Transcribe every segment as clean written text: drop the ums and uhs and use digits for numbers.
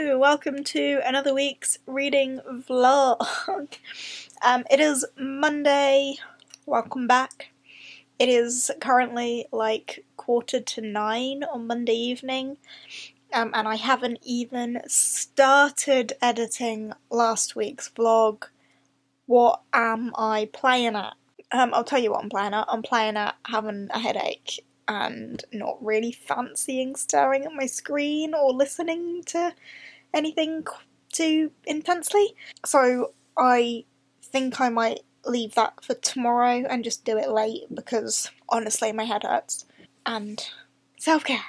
Hello, welcome to another week's reading vlog. It is Monday, welcome back. It is currently like 8:45 on Monday evening, and I haven't even started editing last week's vlog. What am I playing at? I'll tell you what I'm playing at. I'm playing at having a headache and not really fancying staring at my screen or listening to anything too intensely. So I think I might leave that for tomorrow and just do it late because honestly my head hurts. And self-care.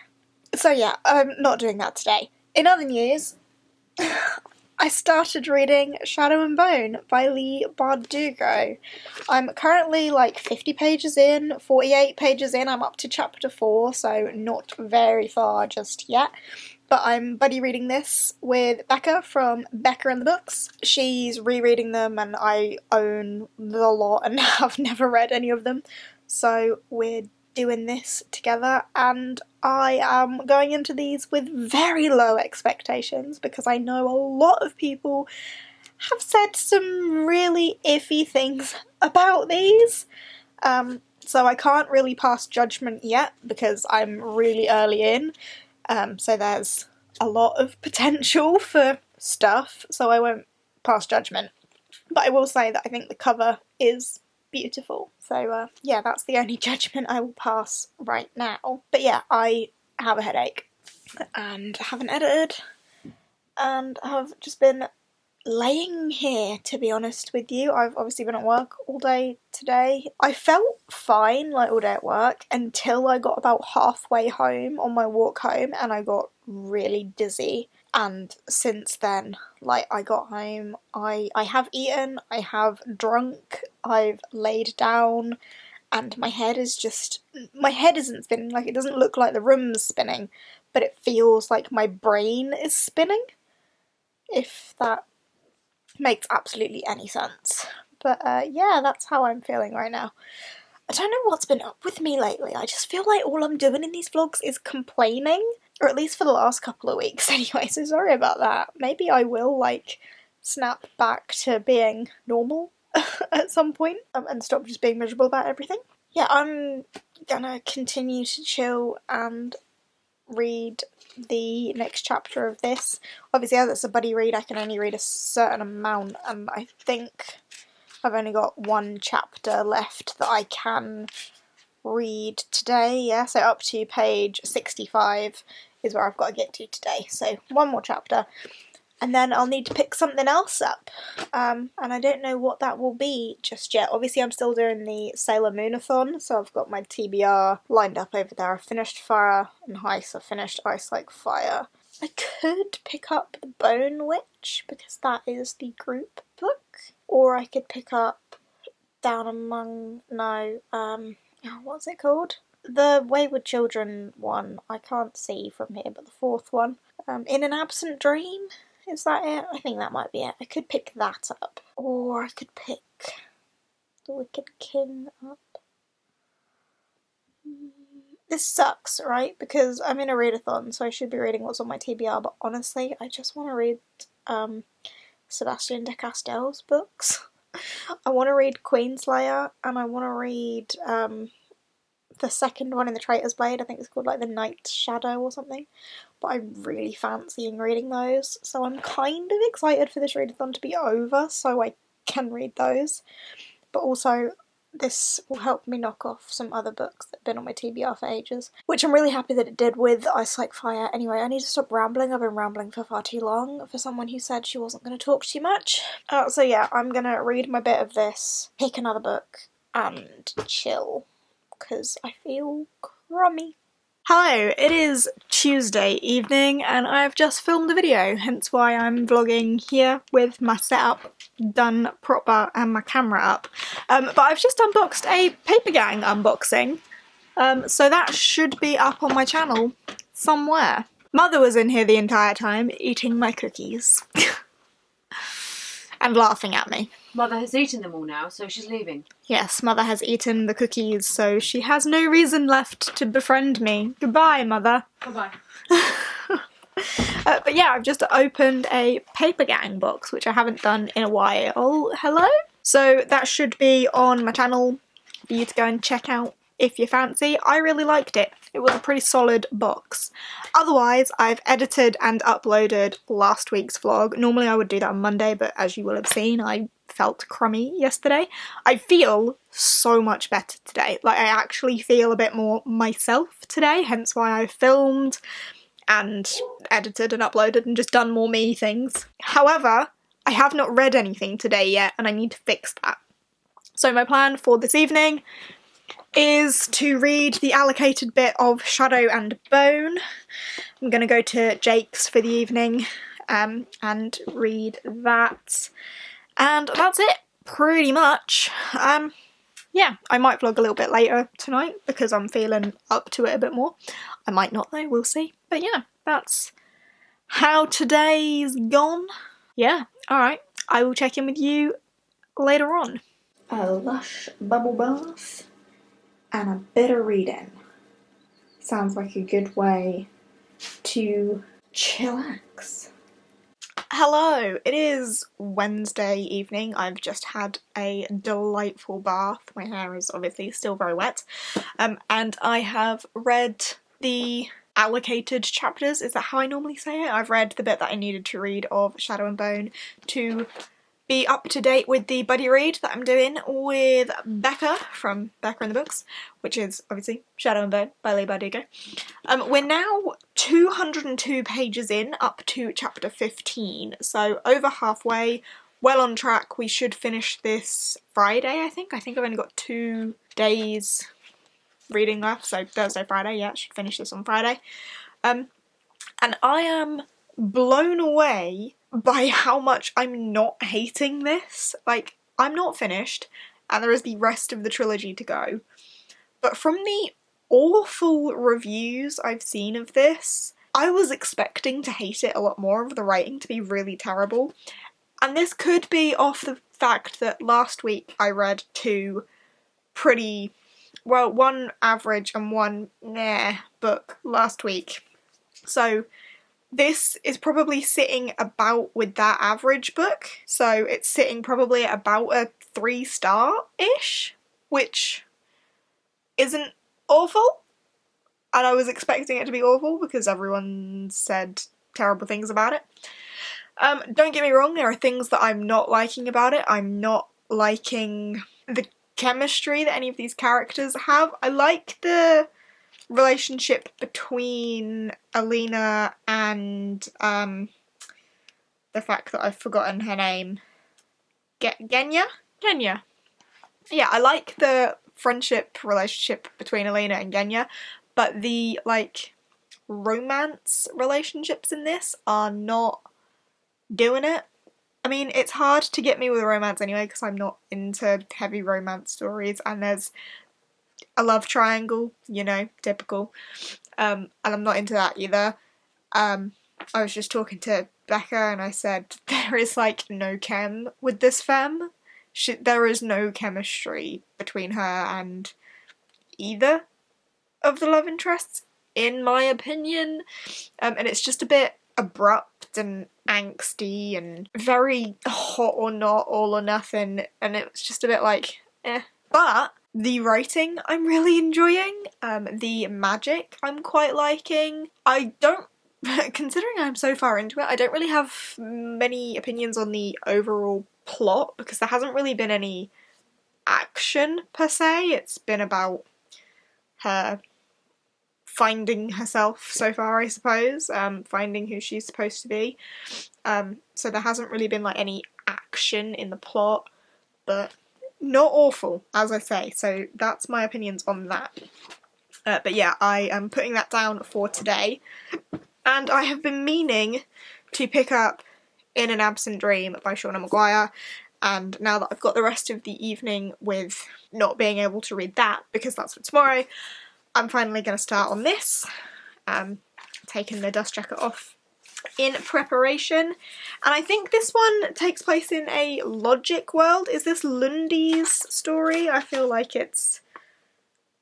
So yeah, I'm not doing that today. In other news, I started reading Shadow and Bone by Leigh Bardugo. I'm currently like 50 pages in, 48 pages in, I'm up to chapter 4, so not very far just yet. But I'm buddy reading this with Becca from Becca and the Books. She's rereading them and I own the lot and have never read any of them. So we're doing this together, and I am going into these with very low expectations because I know a lot of people have said some really iffy things about these. So I can't really pass judgment yet because I'm really early in. So there's a lot of potential for stuff, so I won't pass judgment. But I will say that I think the cover is beautiful. So yeah, that's the only judgment I will pass right now. But yeah, I have a headache and haven't edited and have just been laying here, to be honest with you. I've obviously been at work all day today. I felt fine like all day at work until I got about halfway home on my walk home and I got really dizzy. And since then, like, I got home, I have eaten, I have drunk, I've laid down, and my head isn't spinning. Like, it doesn't look like the room's spinning, but it feels like my brain is spinning, if that makes absolutely any sense. But yeah, that's how I'm feeling right now. I don't know what's been up with me lately. I just feel like all I'm doing in these vlogs is complaining. Or at least for the last couple of weeks anyway, so sorry about that. Maybe I will, like, snap back to being normal at some point and stop just being miserable about everything. Yeah, I'm gonna continue to chill and read the next chapter of this. Obviously, as it's a buddy read, I can only read a certain amount, and I think I've only got one chapter left that I can read today, yeah, so up to page 65 is where I've got to get to today, so one more chapter, and then I'll need to pick something else up, and I don't know what that will be just yet. Obviously I'm still doing the Sailor Moonathon, so I've got my TBR lined up over there. I've finished Fire and Ice, I've finished Ice Like Fire. I could pick up The Bone Witch, because that is the group book, or I could pick up Down Among, what's it called? The Wayward Children one. I can't see from here, but the fourth one. In an Absent Dream? Is that it? I think that might be it. I could pick that up. Or I could pick The Wicked King up. This sucks, right? Because I'm in a readathon, so I should be reading what's on my TBR, but honestly, I just want to read Sebastian de Castell's books. I want to read Queenslayer, and I want to read the second one in the Traitor's Blade. I think it's called like The Night Shadow or something, but I'm really fancying reading those, so I'm kind of excited for this readathon to be over so I can read those, but also this will help me knock off some other books that have been on my TBR for ages, which I'm really happy that it did with Ice Like Fire. Anyway, I need to stop rambling. I've been rambling for far too long for someone who said she wasn't going to talk too much. So yeah, I'm going to read my bit of this, pick another book, and chill, because I feel crummy. Hello, it is Tuesday evening and I've just filmed a video, hence why I'm vlogging here with my setup done proper and my camera up. But I've just unboxed a Paper Gang unboxing, so that should be up on my channel somewhere. Mother was in here the entire time eating my cookies and laughing at me. Mother has eaten them all now, so she's leaving. Yes, Mother has eaten the cookies, so she has no reason left to befriend me. Goodbye, Mother. Bye-bye. But yeah, I've just opened a Paper Gang box, which I haven't done in a while. Hello? So that should be on my channel for you to go and check out if you fancy. I really liked it. It was a pretty solid box. Otherwise, I've edited and uploaded last week's vlog. Normally I would do that on Monday, but as you will have seen, I felt crummy yesterday. I feel so much better today. Like, I actually feel a bit more myself today, hence why I filmed and edited and uploaded and just done more me things. However, I have not read anything today yet, and I need to fix that. So my plan for this evening is to read the allocated bit of Shadow and Bone. I'm going to go to Jake's for the evening and read that. And that's it, pretty much. Yeah, I might vlog a little bit later tonight because I'm feeling up to it a bit more. I might not though, we'll see. But yeah, that's how today's gone. Yeah, alright, I will check in with you later on. A lush bubble bath and a bit of reading. Sounds like a good way to chillax. Hello, it is Wednesday evening. I've just had a delightful bath. My hair is obviously still very wet. And I have read the allocated chapters. Is that how I normally say it? I've read the bit that I needed to read of Shadow and Bone to be up to date with the buddy read that I'm doing with Becca from Becca and the Books, which is obviously Shadow and Bone by Leigh Bardugo. We're now 202 pages in, up to chapter 15, so over halfway, well on track. We should finish this Friday, I think. I think I've only got 2 days reading left, so Thursday, Friday, yeah, I should finish this on Friday. And I am blown away by how much I'm not hating this. Like, I'm not finished, and there is the rest of the trilogy to go. But from the awful reviews I've seen of this, I was expecting to hate it a lot more, of the writing to be really terrible. And this could be off the fact that last week I read 2 pretty, well, 1 average and 1 meh book last week. So this is probably sitting about with that average book, so it's sitting probably at about a 3-star-ish, which isn't awful, and I was expecting it to be awful because everyone said terrible things about it. Don't get me wrong, there are things that I'm not liking about it. I'm not liking the chemistry that any of these characters have. I like the relationship between Alina and the fact that I've forgotten her name. Genya? Genya. Yeah, I like the friendship relationship between Alina and Genya, but the, like, romance relationships in this are not doing it. I mean, it's hard to get me with romance anyway because I'm not into heavy romance stories, and there's a love triangle, you know, typical, and I'm not into that either. I was just talking to Becca and I said there is like no chem with this femme. There is no chemistry between her and either of the love interests, in my opinion, and it's just a bit abrupt and angsty and very hot or not, all or nothing, and it's just a bit like, eh. But the writing I'm really enjoying, the magic I'm quite liking. I don't, considering I'm so far into it, I don't really have many opinions on the overall plot because there hasn't really been any action per se. It's been about her finding herself so far, I suppose, finding who she's supposed to be. So there hasn't really been like any action in the plot, but not awful, as I say, so that's my opinions on that. But yeah, I am putting that down for today, and I have been meaning to pick up In an Absent Dream by Shauna Maguire, and now that I've got the rest of the evening with not being able to read that, because that's for tomorrow, I'm finally going to start on this, taking the dust jacket off in preparation. And I think this one takes place in a logic world. Is this Lundy's story? I feel like it's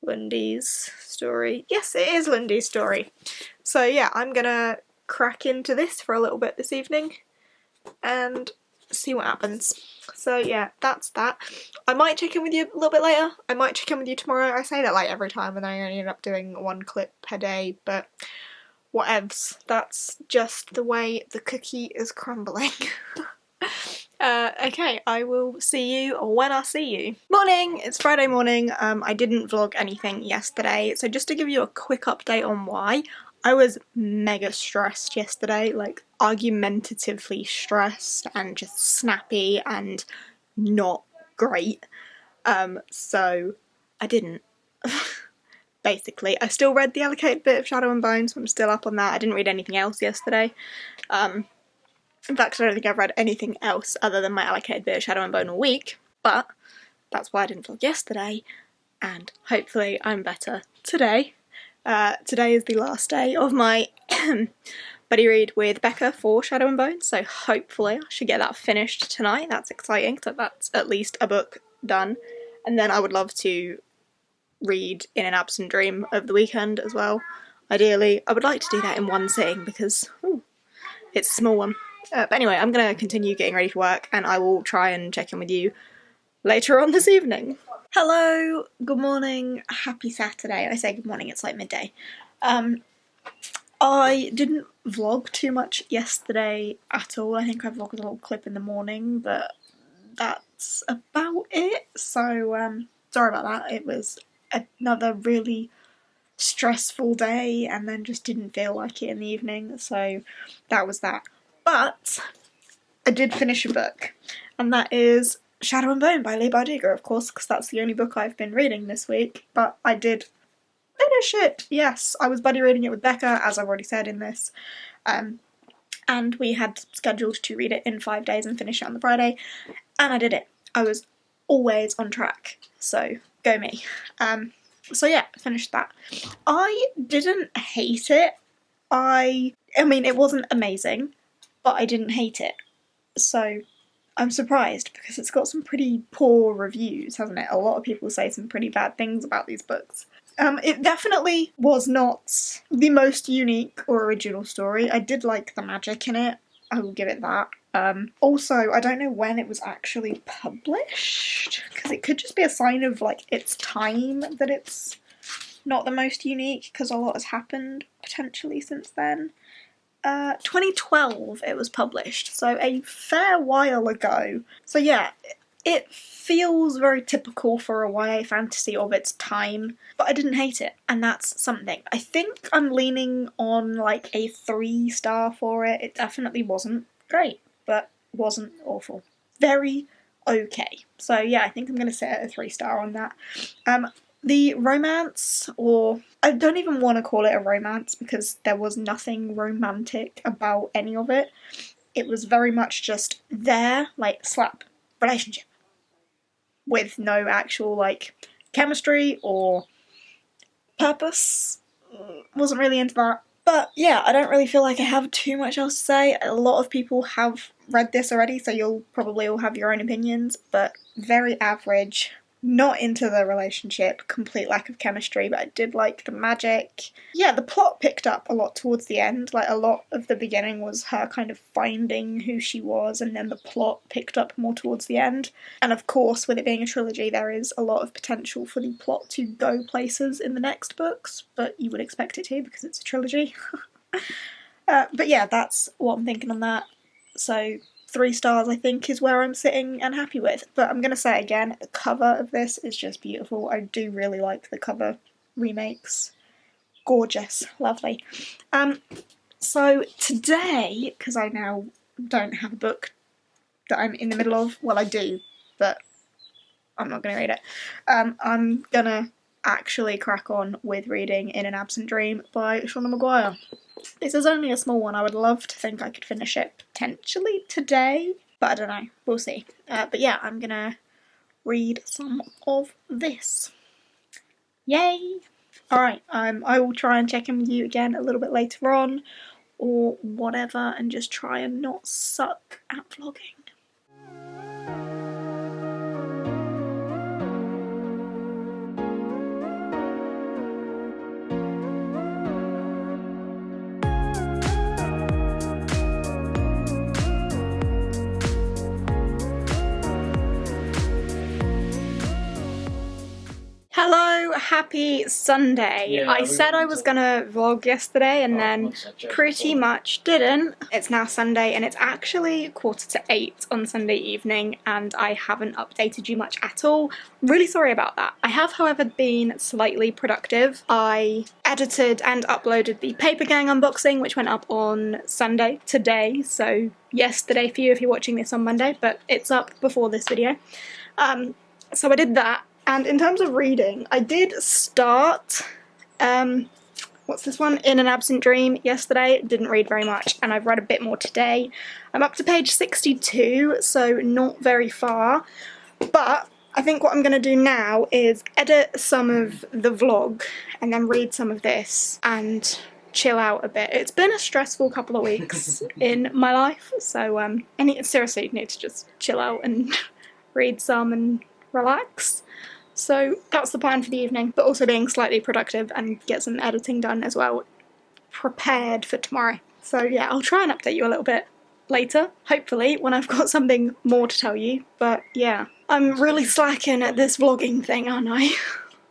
Lundy's story. Yes, it is Lundy's story. So yeah, I'm gonna crack into this for a little bit this evening and see what happens. So yeah, that's that. I might check in with you a little bit later. I might check in with you tomorrow. I say that like every time and I only end up doing one clip per day, but whatevs. That's just the way the cookie is crumbling. Okay, I will see you when I see you. Morning! It's Friday morning. I didn't vlog anything yesterday, so just to give you a quick update on why, I was mega stressed yesterday, like argumentatively stressed and just snappy and not great. So I didn't. Basically, I still read the allocated bit of Shadow and Bone, so I'm still up on that. I didn't read anything else yesterday. In fact, I don't think I've read anything else other than my allocated bit of Shadow and Bone all week, but that's why I didn't vlog yesterday, and hopefully I'm better today. Today is the last day of my buddy read with Becca for Shadow and Bone, so hopefully I should get that finished tonight. That's exciting, so that's at least a book done. And then I would love to read In an Absent Dream over the weekend as well. Ideally, I would like to do that in one sitting because it's a small one. But anyway, I'm going to continue getting ready for work and I will try and check in with you later on this evening. Hello, good morning, happy Saturday. I say good morning, it's like midday. I didn't vlog too much yesterday at all. I think I vlogged a little clip in the morning, but that's about it. So, sorry about that. It was another really stressful day and then just didn't feel like it in the evening, so that was that. But I did finish a book, and that is Shadow and Bone by Leigh Bardugo, of course, because that's the only book I've been reading this week, but I did finish it, yes. I was buddy reading it with Becca, as I've already said in this, and we had scheduled to read it in 5 days and finish it on the Friday, and I did it. I was always on track, so go me. So yeah, I finished that. I didn't hate it. I mean, it wasn't amazing, but I didn't hate it. So I'm surprised because it's got some pretty poor reviews, hasn't it? A lot of people say some pretty bad things about these books. It definitely was not the most unique or original story. I did like the magic in it. I will give it that. Also, I don't know when it was actually published, because it could just be a sign of, like, its time that it's not the most unique, because a lot has happened, potentially, since then. 2012 it was published, so a fair while ago. So yeah, it feels very typical for a YA fantasy of its time, but I didn't hate it, and that's something. I think I'm leaning on, like, a 3-star for it. It definitely wasn't great, but wasn't awful. Very okay. So yeah, I think I'm going to sit at a 3-star on that. The romance, or I don't even want to call it a romance because there was nothing romantic about any of it. It was very much just there, like, slap, relationship, with no actual, like, chemistry or purpose. Wasn't really into that. But yeah, I don't really feel like I have too much else to say. A lot of people have read this already, so you'll probably all have your own opinions, but very average. Not into the relationship, complete lack of chemistry, but I did like the magic. Yeah, the plot picked up a lot towards the end. Like, a lot of the beginning was her kind of finding who she was, and then the plot picked up more towards the end. And of course, with it being a trilogy, there is a lot of potential for the plot to go places in the next books, but you would expect it to because it's a trilogy. But yeah, that's what I'm thinking on that. So 3 stars, I think, is where I'm sitting and happy with. But I'm going to say again, the cover of this is just beautiful. I do really like the cover remakes. Gorgeous. Lovely. So today, because I now don't have a book that I'm in the middle of, well, I do, but I'm not going to read it. I'm going to actually crack on with reading In an Absent Dream by Shauna Maguire. This is only a small one. I would love to think I could finish it potentially today, but I don't know. We'll see. But yeah, I'm gonna read some of this. Yay! Alright, I will try and check in with you again a little bit later on, or whatever, and just try and not suck at vlogging. Happy Sunday. Yeah, I we said I wanted was to- gonna vlog yesterday and then once I checked pretty before. much didn't. It's now Sunday and it's actually 7:45 on Sunday evening and I haven't updated you much at all. Really sorry about that. I have, however, been slightly productive. I edited and uploaded the Paper Gang unboxing, which went up on Sunday, today, so yesterday for you if you're watching this on Monday, but it's up before this video. So I did that, and in terms of reading, I did start, what's this one? In an Absent Dream yesterday. Didn't read very much, and I've read a bit more today. I'm up to page 62, so not very far, but I think what I'm going to do now is edit some of the vlog and then read some of this and chill out a bit. It's been a stressful couple of weeks in my life, so I seriously need to just chill out and read some and relax. So that's the plan for the evening, but also being slightly productive and get some editing done as well, prepared for tomorrow. So yeah, I'll try and update you a little bit later, hopefully, when I've got something more to tell you, but yeah. I'm really slacking at this vlogging thing, aren't I?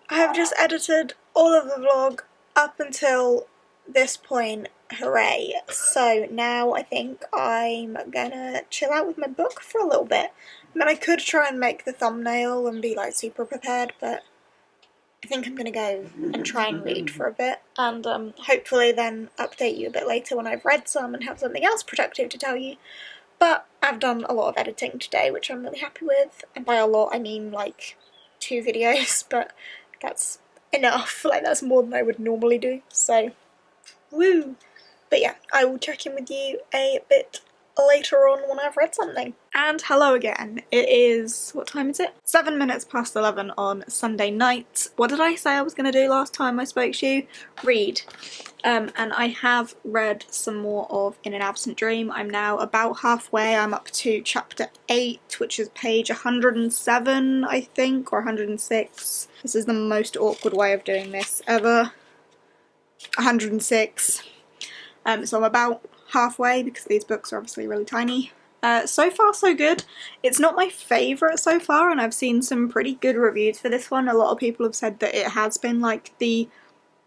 I have just edited all of the vlog up until this point, hooray. So now I think I'm gonna chill out with my book for a little bit. I mean, I could try and make the thumbnail and be like super prepared, but I think I'm gonna go and try and read for a bit, and hopefully then update you a bit later when I've read some and have something else productive to tell you. But I've done a lot of editing today, which I'm really happy with, and by a lot I mean like 2 videos, but that's enough, like that's more than I would normally do, so woo! But yeah, I will check in with you a bit later on when I've read something. And hello again. It is, what time is it? 7 minutes past 11 on Sunday night. What did I say I was going to do last time I spoke to you? Read. And I have read some more of In an Absent Dream. I'm now about halfway. I'm up to chapter 8, which is page 107, I think, or 106. This is the most awkward way of doing this ever. 106. So I'm about halfway because these books are obviously really tiny. So far so good. It's not my favourite so far, and I've seen some pretty good reviews for this one. A lot of people have said that it has been like the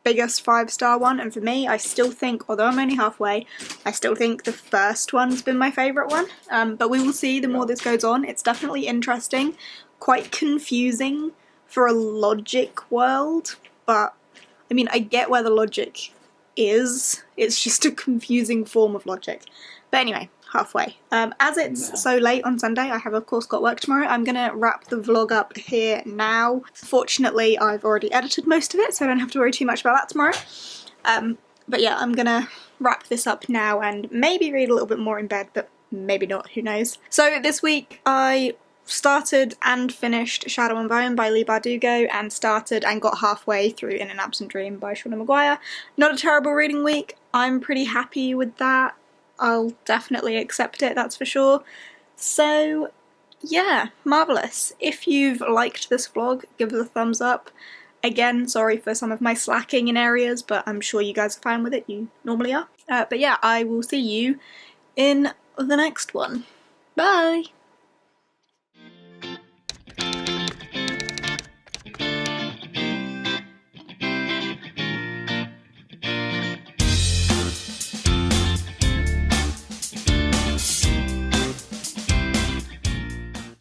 biggest 5-star one, and for me, I still think, although I'm only halfway, I still think the first one's been my favourite one. But we will see the more this goes on. It's definitely interesting, quite confusing for a logic world, but I mean, I get where the logic is. It's just a confusing form of logic. But anyway, halfway. As it's so late on Sunday, I have of course got work tomorrow. I'm gonna wrap the vlog up here now. Fortunately, I've already edited most of it, so I don't have to worry too much about that tomorrow. But yeah, I'm gonna wrap this up now and maybe read a little bit more in bed, but maybe not, who knows. So this week I started and finished Shadow and Bone by Leigh Bardugo, and started and got halfway through In an Absent Dream by Shauna Maguire. Not a terrible reading week. I'm pretty happy with that. I'll definitely accept it, that's for sure. So yeah, marvellous. If you've liked this vlog, give it a thumbs up. Again, sorry for some of my slacking in areas, but I'm sure you guys are fine with it, you normally are. But yeah, I will see you in the next one. Bye!